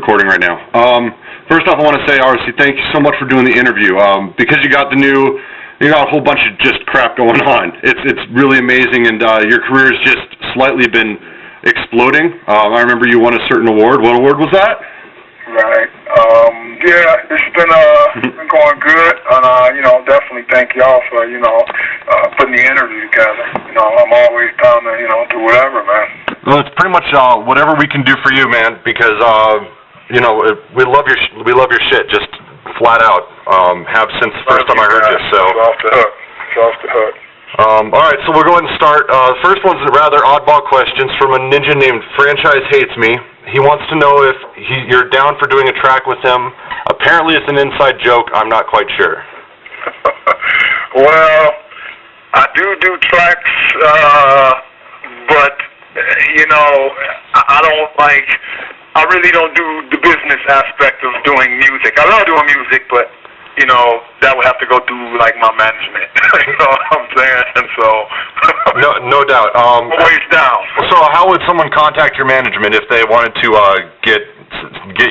recording right now. First off, I want to say, R.O.C, thank you so much for doing the interview. Because you got a whole bunch of just crap going on. It's really amazing, and your career's just slightly been exploding. I remember you won a certain award. What award was that? Right. Yeah, it's been going good, and definitely thank y'all for putting the interview together. I'm always down to do whatever, man. Well, it's pretty much whatever we can do for you, man. Because we love your shit, just flat out. Have since the first time I heard you. So it's off the hook. It's off the hook. All right, so we'll go ahead and start. The first one's a rather oddball questions from a ninja named Franchise Hates Me. He wants to know if you're down for doing a track with him. Apparently it's an inside joke. I'm not quite sure. Well, I do tracks, but, I really don't do the business aspect of doing music. I love doing music, but, that would have to go through, my management. You know what I'm saying? And so... No doubt. Always down. So how would someone contact your management if they wanted to get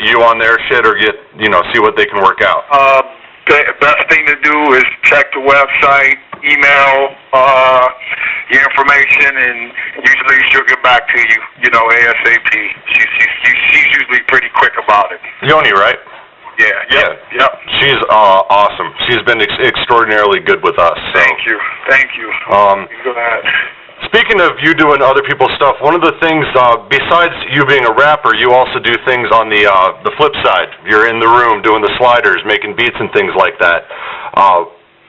you on their shit or see what they can work out? The best thing to do is check the website, email your information, and usually she'll get back to you, ASAP. She's usually pretty quick about it. Yoni, right? Yeah. She's awesome. She's been extraordinarily good with us. So. Thank you. Go ahead. Speaking of you doing other people's stuff, one of the things, besides you being a rapper, you also do things on the flip side. You're in the room doing the sliders, making beats and things like that.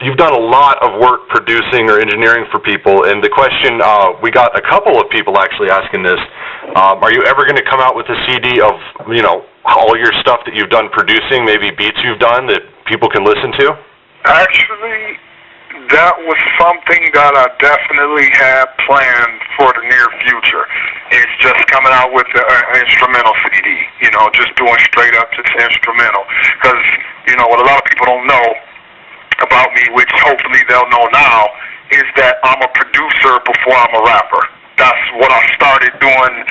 You've done a lot of work producing or engineering for people, and the question, we got a couple of people actually asking this, are you ever going to come out with a CD of, all your stuff that you've done producing, maybe beats you've done that people can listen to? Actually, that was something that I definitely had planned for the near future. It's just coming out with an instrumental CD, just doing straight up just instrumental. Because, what a lot of people don't know about me, which hopefully they'll know now, is that I'm a producer before I'm a rapper. That's what I started doing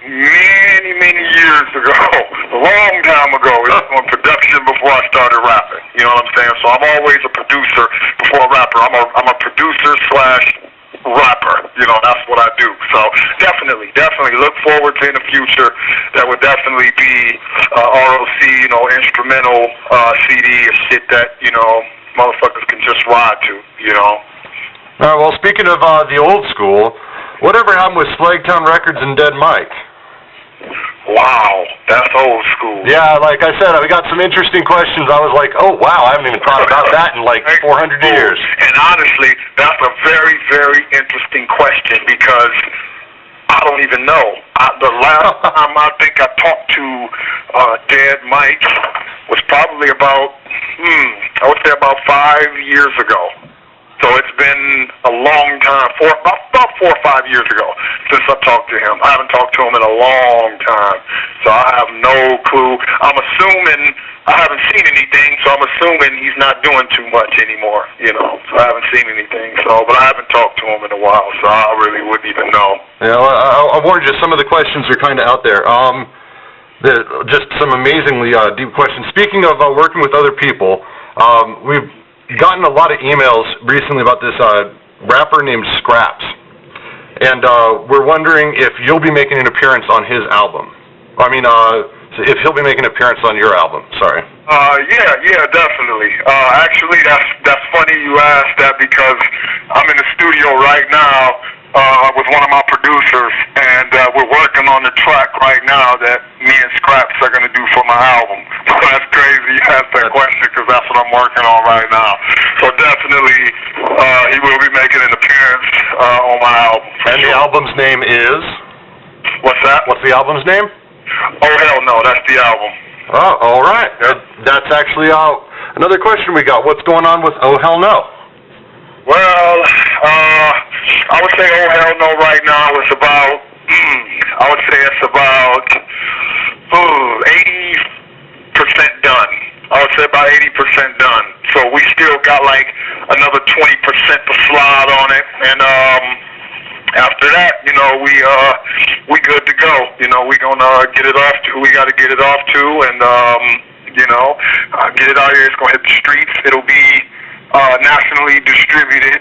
many years ago, a long time ago. It was doing production before I started rapping. You know what I'm saying? So I'm always a producer before a rapper. I'm a producer / rapper. That's what I do. So definitely look forward to in the future. That would definitely be R.O.C. Instrumental CD or shit that motherfuckers can just ride to. All right. Well, speaking of the old school, whatever happened with Slagtown Records and Dead Mike? Wow, that's old school. Yeah, like I said, we got some interesting questions. I was like, oh, wow, I haven't even thought about that in 400 years. And honestly, that's a very, very interesting question because I don't even know. The last time I think I talked to Dead Mike was probably about, I would say about 5 years ago. So it's been a long time, about 4 or 5 years ago since I talked to him. I haven't talked to him in a long time, so I have no clue. I'm assuming, I haven't seen anything, so I'm assuming he's not doing too much anymore, so I haven't seen anything. But I haven't talked to him in a while, so I really wouldn't even know. Yeah, well, I warned you, some of the questions are kind of out there. Just some amazingly deep questions. Speaking of working with other people, we've gotten a lot of emails recently about this rapper named Scraps, and we're wondering if you'll be making an appearance on his album. If he'll be making an appearance on your album. Sorry. Yeah, definitely. Actually, that's funny you asked that because I'm in the studio right now with one of my producers, and we're working on the track right now that me and Scraps are going to do for my album. So that's crazy you asked that question because that's what I'm working on right now. So definitely he will be making an appearance on my album. And the album's name is? What's that? What's the album's name? Oh, hell no, that's the album. Oh, all right. That's actually another question we got. What's going on with Oh Hell No? Well, I would say Oh Hell No right now is about, I would say it's about 80% done. I would say about 80% done. So we still got like another 20% to slide on it, and after that, we good to go. We gonna get it off to who we gotta get it off to, and get it out here. It's gonna hit the streets. It'll be nationally distributed,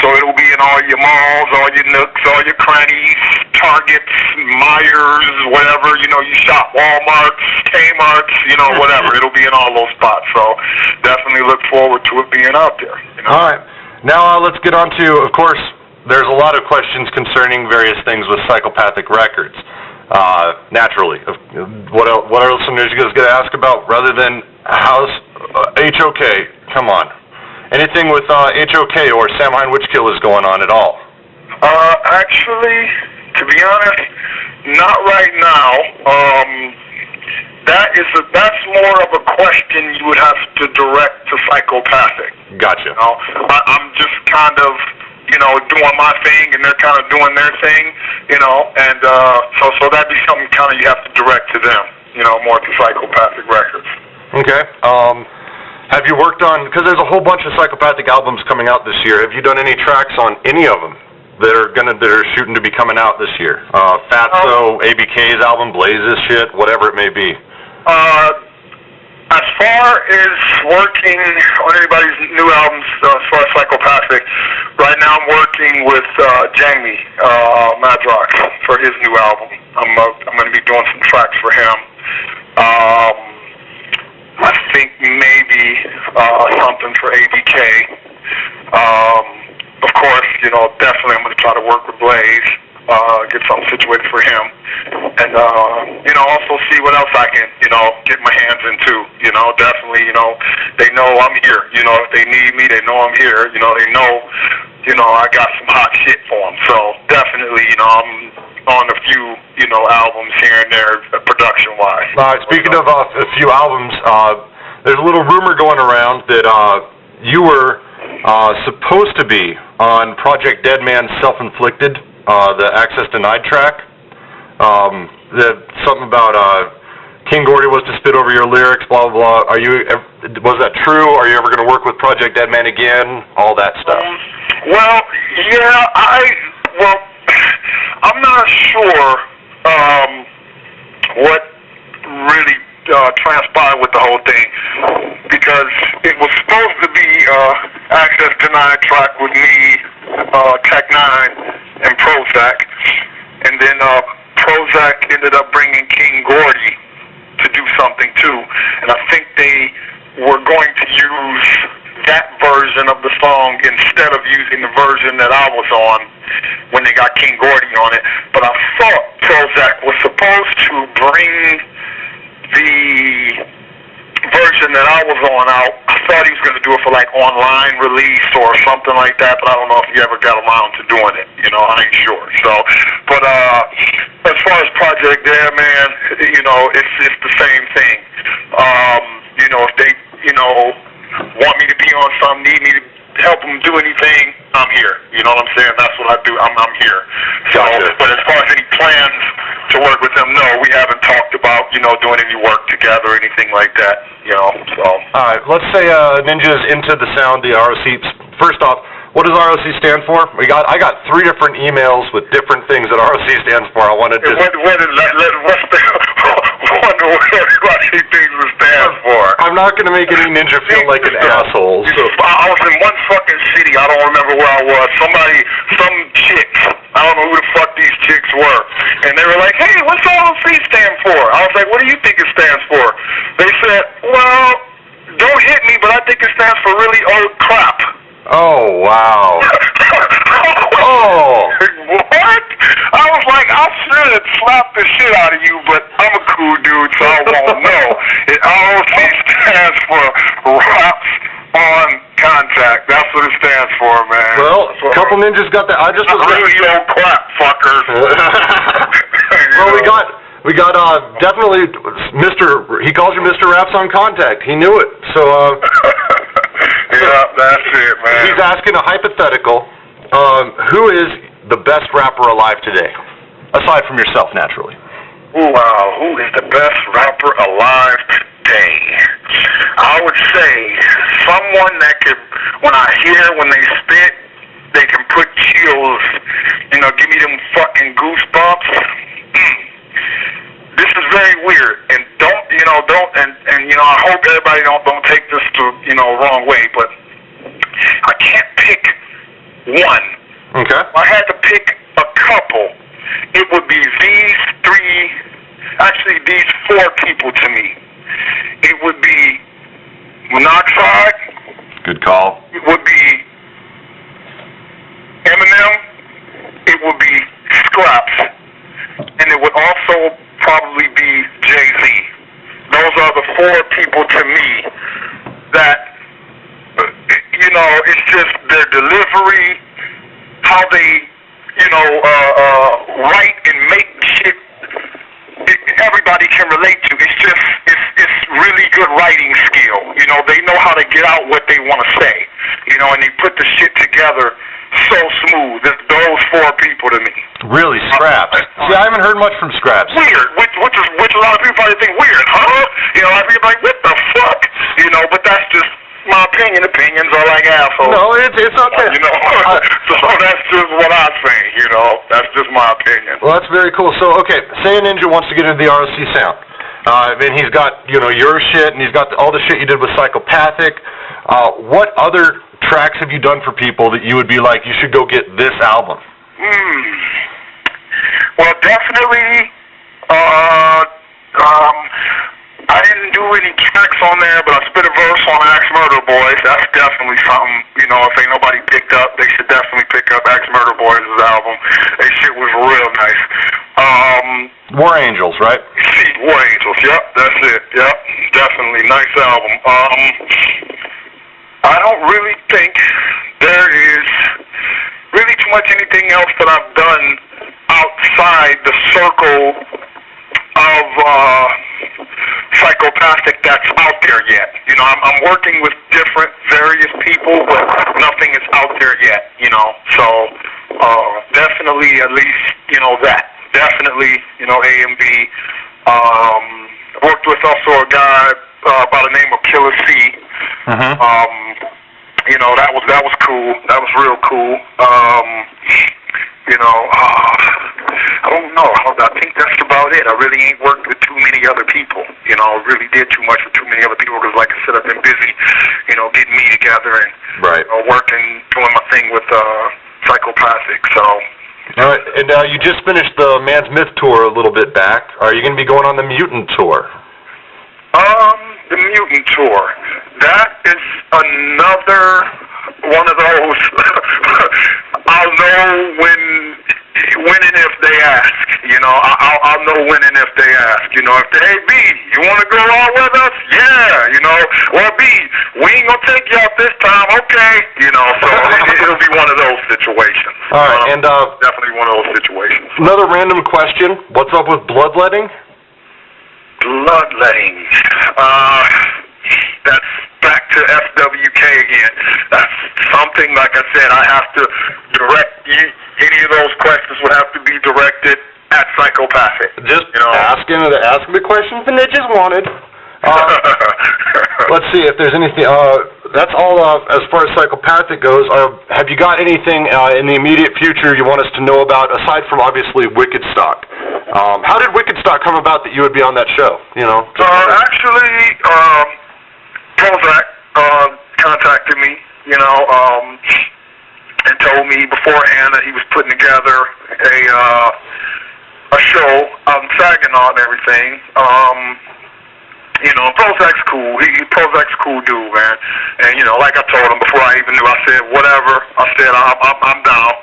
so it'll be in all your malls, all your nooks, all your crannies, Targets, Myers, whatever. You shop, Walmarts, Kmart's, whatever. It'll be in all those spots. So definitely look forward to it being out there. All right. Now let's get on to, of course, there's a lot of questions concerning various things with psychopathic records. Naturally. What else are you guys going to ask about rather than HOK? Come on. Anything with HOK or Samhain Witch Kill is going on at all? Actually, to be honest, not right now. That's more of a question you would have to direct to psychopathic. Gotcha. I'm just kind of, doing my thing, and they're kind of doing their thing, and so that'd be something kind of you have to direct to them, more to psychopathic records. Okay. Have you worked on, because there's a whole bunch of psychopathic albums coming out this year, have you done any tracks on any of them that are shooting to be coming out this year? Fatso, ABK's album, Blaze's shit, whatever it may be. As far as working on anybody's new albums, as far as psychopathic, right now I'm working with Jamie Madrox for his new album. I'm going to be doing some tracks for him. I think maybe something for ABK. Of course, definitely I'm going to try to work with Blaze, get something situated for him, and also see what else I can, get my hands into. Definitely, they know I'm here. If they need me, they know I'm here. They know, I got some hot shit for them. So definitely, I'm on a few, albums here and there, production-wise. Speaking of a few albums, there's a little rumor going around that you were supposed to be on Project Deadman's Self-Inflicted, the Access Denied track. Something about King Gordy was to spit over your lyrics, blah, blah, blah. Was that true? Are you ever going to work with Project Deadman again? All that stuff. Well, yeah, I'm not sure what really transpired with the whole thing, because it was supposed to be Access Denied track with me, Tech 9, and Prozac, and then Prozac ended up bringing King Gordy to do something too, and I think they were going to use that version of the song instead of using the version that I was on when they got King Gordy on it. But I thought Prozac was supposed to bring the version that I was on out. I thought he was going to do it for like online release or something like that, but I don't know if he ever got around to doing it. I ain't sure. So, but as far as Project Deadman, it's the same thing. If they, want me to be on something, need me to help them do anything, I'm here. You know what I'm saying? That's what I do. I'm here. So, Gotcha. but as far as any plans to work with them, no, we haven't talked about, doing any work together or anything like that, so. All right, let's say Ninja's into the sound, the R.O.C. First off, what does R.O.C. stand for? I got 3 different emails with different things that R.O.C. stands for. I wanted to... What's what he thinks it stands for? I'm not going to make any ninja feel like an asshole. So. I was in one fucking city. I don't remember where I was. Some chicks. I don't know who the fuck these chicks were. And they were like, hey, what's R.O.C. stand for? I was like, what do you think it stands for? They said, well, don't hit me, but I think it stands for really old crap. Oh, wow. Oh. What? I was like, I should slap the shit out of you, but I'm a cool dude, so I won't know. It R.O.C. stands for Raps on Contact. That's what it stands for, man. Well, a couple ninjas got that. I just was really old crap, fuckers. Well, we got definitely he calls you Mr. Raps on Contact. He knew it. So yeah, that's it, man. He's asking a hypothetical. Who is the best rapper alive today? Aside from yourself, naturally. Wow, who is the best rapper alive today? I would say someone that could, when they spit, they can put chills give me them fucking goosebumps. This is very weird, and I hope everybody don't take this to, wrong way, but I can't pick one. Okay. If I had to pick a couple, it would be these four people to me. It would be Monoxide. Good call. It would be Eminem. It would be Scraps. And it would also probably be Jay-Z. Those are the four people to me that, it's just their delivery, how they, write and make shit everybody can relate to. It's really good writing skill. They know how to get out what they want to say, and they put the shit together so smooth. It's those four people to me. Really, Scraps. See, I haven't heard much from Scraps. Weird, which a lot of people probably think weird, huh? Everybody like, what the fuck? But that's just my opinion. Opinions are like assholes. No, it's okay. So that's just what I think, That's just my opinion. Well, that's very cool. So, okay, say a ninja wants to get into the R.O.C. sound. And he's got, your shit, and he's got all the shit you did with Psychopathic. What other tracks have you done for people that you would be like, you should go get this album? Well, definitely, I didn't do any tracks on there, but I spit a verse on Axe Murder Boys. That's definitely something, if ain't nobody picked up, they should definitely pick up Axe Murder Boys' album. That shit was real nice. War Angels, right? War Angels, yep, that's it, yep, definitely, nice album. I don't really think there is really too much anything else that I've done outside the circle of Psychopathic that's out there yet. I'm working with various people, but nothing is out there yet, So, definitely at least, that. Definitely, A&B. Worked with also a guy by the name of Killer C. That was cool. That was real cool. I don't know. I think that's about it. I really ain't worked with too many other people. Really did too much with too many other people because, like I said, I've been busy, getting me together and working, doing my thing with Psychopathic. So. All right, and you just finished the Man's Myth tour a little bit back. Are you going to be going on the Mutant tour? The Mutant tour. That is another one of those. I'll know when and if they ask. I'll know when and if they ask. If they, hey, B, you want to go on with us? Yeah. Well, B, we ain't gonna take you out this time. Okay. So it'll be one of those situations. All right, and definitely one of those situations. Another random question: what's up with bloodletting? Bloodletting. That's back to FWK again. That's something, like I said, I have to direct you. Any of those questions would have to be directed at Psychopathic. Just asking the questions the ninjas wanted. Let's see if there's anything. That's all as far as Psychopathic goes. Have you got anything in the immediate future you want us to know about, aside from obviously Wicked Stock? How did Wicked Stock come about that you would be on that show? Actually, Prozac contacted me, and told me beforehand that he was putting together a show out in Saginaw and everything. Prozac's cool. Prozac's a cool dude, man. And like I told him before I even knew, I said whatever. I said I'm down.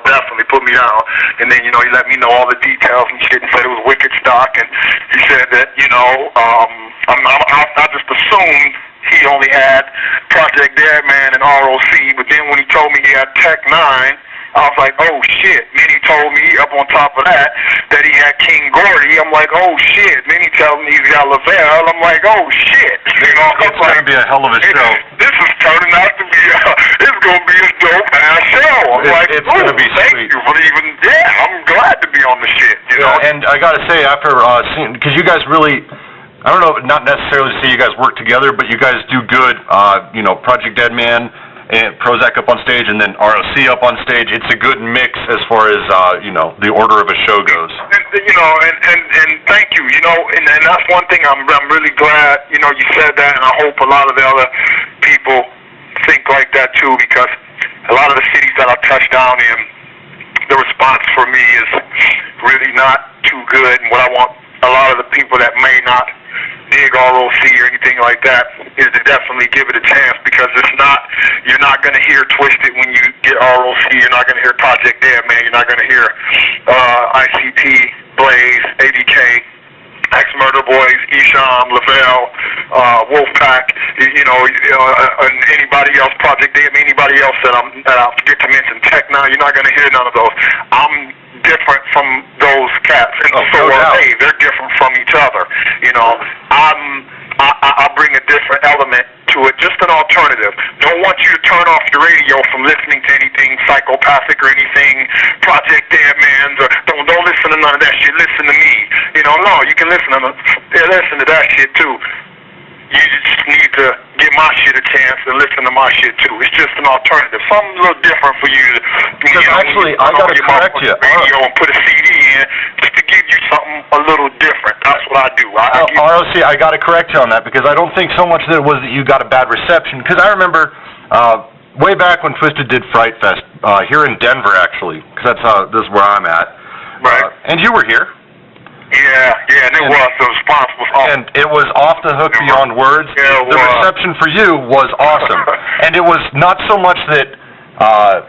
Definitely put me down. And then he let me know all the details and shit, and said it was Wicked Stock, and he said that I just assumed he only had Project Deadman and R.O.C. But then when he told me he had Tech 9, I was like, oh shit. Then he told me up on top of that he had King Gordy. I'm like, oh shit. Then he tells me he's got Lavelle. I'm like, oh shit. It's going to be a hell of a show. This is turning out to be it's going to be a dope ass show. I'm like, it's going to be thank sweet. you for I'm glad to be on the shit. And I got to say, after seeing, because you guys really, I don't know, not necessarily say you guys work together, but you guys do good. Project Deadman and Prozac up on stage, and then R.O.C. up on stage. It's a good mix as far as, the order of a show goes. And thank you, and that's one thing I'm really glad, you said that, and I hope a lot of the other people think like that too, because a lot of the cities that I touched down in, the response for me is really not too good, and what I want a lot of the people that may not dig R.O.C. or anything like that is to definitely give it a chance, because you're not going to hear Twisted when you get R.O.C. You're not going to hear Project Dead Man. You're not going to hear ICP, Blaze, ADK, Ex-Murder Boys, Esham, Lavelle, Wolfpack, and anybody else, Project Dead Man, anybody else that I forget to mention, Tech Now. You're not going to hear none of those. I'm different from those cats, and so are they. They're different from each other. I bring a different element to it, just an alternative. Don't want you to turn off your radio from listening to anything psychopathic or anything Project Dead Man's, or don't listen to none of that shit. Listen to me. No, you can listen to that shit too. You just need to give my shit a chance and listen to my shit too. It's just an alternative, something a little different for you. Because actually, I gotta correct you. Radio and put a CD in just to give you something a little different. That's what I do. R.O.C., I gotta correct you on that, because I don't think so much that it was that you got a bad reception. Because I remember way back when Twisted did Fright Fest here in Denver, actually, because this is where I'm at. Right. And you were here. Yeah, and it was. The response was awesome. And it was off the hook beyond words. Yeah, the reception for you was awesome. And it was not so much that,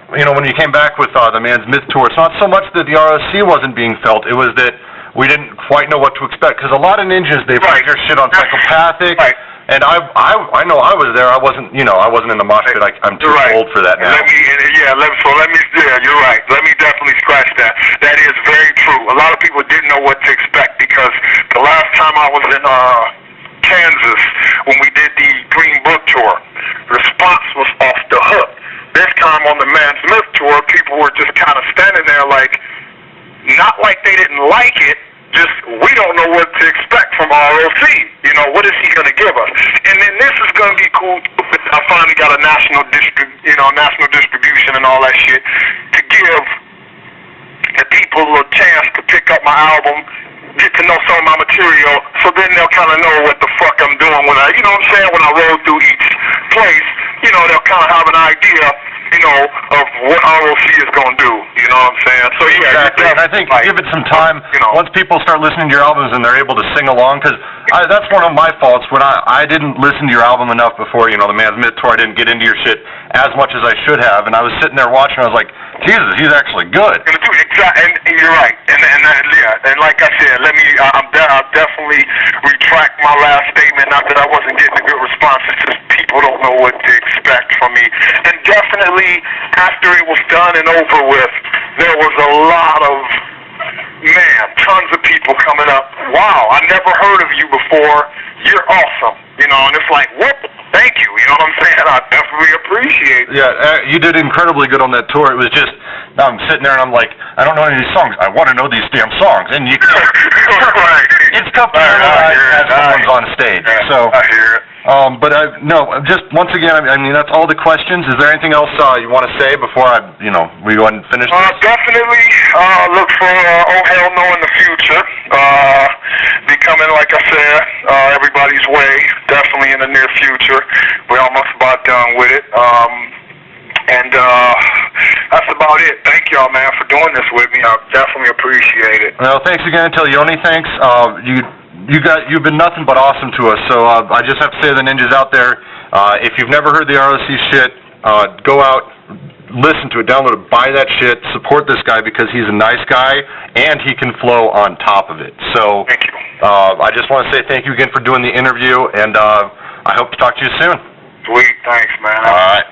when you came back with the Man's Myth Tour, it's not so much that the R.O.C. wasn't being felt, it was that we didn't quite know what to expect. Because a lot of ninjas, they put their shit on psychopathic. Right. And I know I was there. I wasn't in the mosh pit. I'm too old for that now. You're right. Let me definitely scratch that. That is very true. A lot of people didn't know what to expect, because the last time I was in Kansas, when we did the Green Book Tour, the response was off the hook. This time on the Man's Myth Tour, people were just kind of standing there like, not like they didn't like it, just, we don't know what to expect from R.O.C. What is he going to give us? And then this is going to be cool. I finally got a national distribution and all that shit to give the people a chance to pick up my album, get to know some of my material, so then they'll kind of know what the fuck I'm doing when I roll through each place. They'll kind of have an idea, of what R.O.C. is going to do. You know what I'm saying? So yeah, exactly. And I think give it some time. Once people start listening to your albums and they're able to sing along, because that's one of my faults when I didn't listen to your album enough before. The Man's Myth Tour, I didn't get into your shit as much as I should have, and I was sitting there watching. I was like, Jesus, he's actually good. And you're right. And like I said, I'll definitely retract my last statement. Not that I wasn't getting a good response. It's just people don't know what to expect from me. And definitely, after it was done and over with, there was a lot of, tons of people coming up. Wow, I never heard of you before. You're awesome. And it's like, what? Thank you. You know what I'm saying? I definitely appreciate it. Yeah, you did incredibly good on that tour. It was just, now I'm sitting there and I'm like, I don't know any of these songs. I want to know these damn songs. And you can't. Right. It's tough to realize as someone's on stage. Yeah, so, I hear it. Just once again, that's all the questions. Is there anything else you want to say before we go ahead and finish this? Definitely look for Oh Hell No in the future. Becoming, like I said, everybody's way, definitely in the near future. We're almost about done with it. And that's about it. Thank y'all, man, for doing this with me. I definitely appreciate it. Well, thanks again. Tell Yoni thanks. You've been nothing but awesome to us. So I just have to say to the ninjas out there, if you've never heard the R.O.C. shit, go out, listen to it, download it, buy that shit, support this guy because he's a nice guy and he can flow on top of it. So thank you. I just want to say thank you again for doing the interview, and I hope to talk to you soon. Sweet, thanks, man. All right.